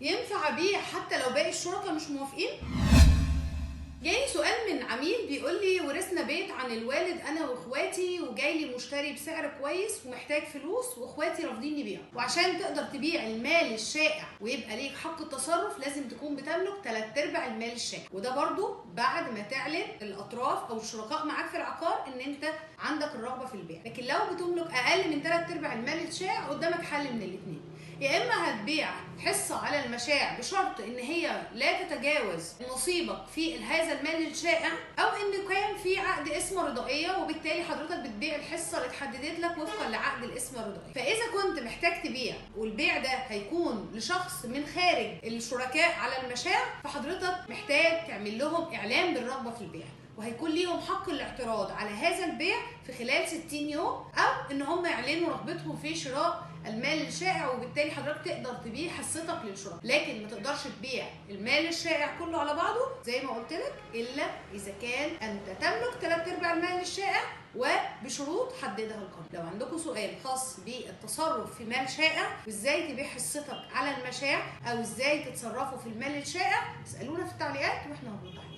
ينفع ابيع حتى لو باقي الشركاء مش موافقين؟ جاي سؤال من عميل بيقول لي ورثنا بيت عن الوالد انا واخواتي، وجاي لي مشتري بسعر كويس ومحتاج فلوس واخواتي رافضين يبيعوا، وعشان تقدر تبيع المال الشائع ويبقى ليك حق التصرف لازم تكون بتملك 3/4 المال الشائع، وده برضو بعد ما تعلن الاطراف او الشركاء معاك في العقار ان انت عندك الرغبه في البيع. لكن لو بتملك اقل من 3/4 المال الشائع قدامك حل من الاثنين، يا اما هتبيع حصه على المشاع بشرط ان هي لا تتجاوز نصيبك في هذا المال الشائع، او ان كان في عقد اسم رضائيه وبالتالي حضرتك بتبيع الحصه اللي اتحددت لك وفقا لعقد الاسم الرضائي. فاذا كنت محتاج تبيع والبيع ده هيكون لشخص من خارج الشركاء على المشاع، فحضرتك محتاج تعمل لهم اعلان بالرغبه في البيع، وهيكون ليهم حق الاعتراض على هذا البيع في خلال 60 يوم، او ان هم يعلنوا رغبتهم في شراء المال الشائع، وبالتالي حضرتك تقدر تبيع حصتك للشركاء. لكن ما تقدرش تبيع المال الشائع كله على بعضه زي ما قلت لك الا اذا كان انت تملك 3/4 المال الشائع وبشروط حددها القانون. لو عندكم سؤال خاص بالتصرف في مال شائع وازاي تبيع حصتك على المشاع او ازاي تتصرفوا في المال الشائع اسالونا في التعليقات واحنا هنرد عليكم.